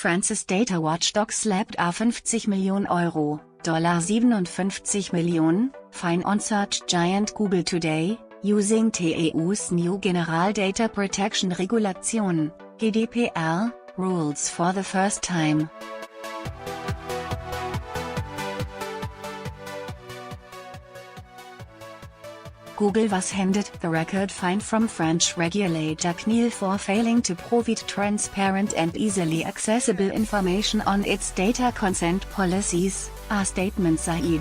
France's data watchdog slapped a 50 Millionen Euro, $57 Millionen, fine on search giant Google today, using the EU's new General Data Protection Regulation, GDPR, rules for the first time. Google was handed the record fine from French regulator CNIL for failing to provide transparent and easily accessible information on its data consent policies, a statement said.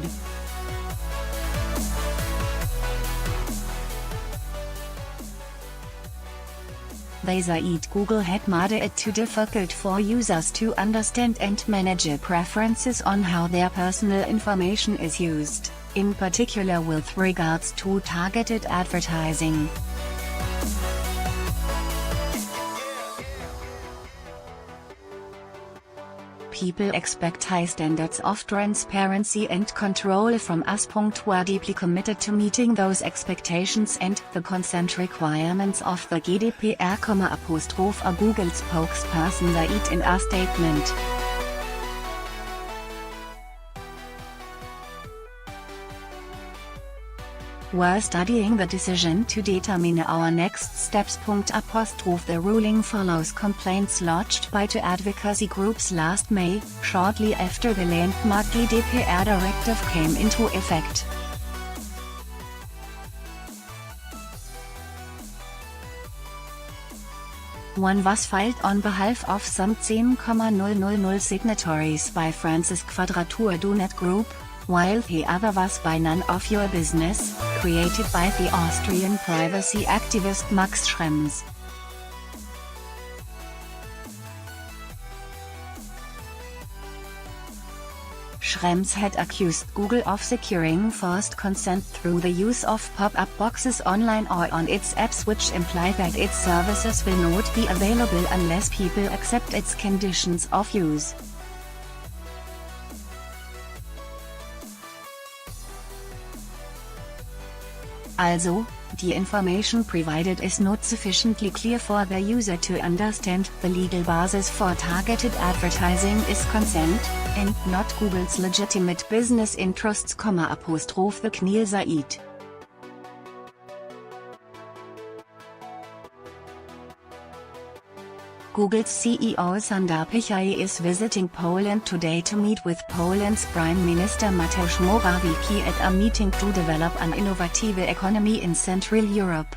They said Google had made it too difficult for users to understand and manage preferences on how their personal information is used, in particular with regards to targeted advertising. People expect high standards of transparency and control from us. We're deeply committed to meeting those expectations and the consent requirements of the GDPR, a Google spokesperson said in a statement. We're studying the decision to determine our next steps. The ruling follows complaints lodged by two advocacy groups last May, shortly after the landmark GDPR directive came into effect. One was filed on behalf of some 10,000 signatories by France's Quadrature du Net group, while the other was by None of Your Business, created by the Austrian privacy activist Max Schrems. Schrems had accused Google of securing forced consent through the use of pop-up boxes online or on its apps, which imply that its services will not be available unless people accept its conditions of use. Also, the information provided is not sufficiently clear for the user to understand. The legal basis for targeted advertising is consent, and not Google's legitimate business interests, the CNIL said. Google's CEO Sundar Pichai is visiting Poland today to meet with Poland's Prime Minister Mateusz Morawiecki at a meeting to develop an innovative economy in Central Europe.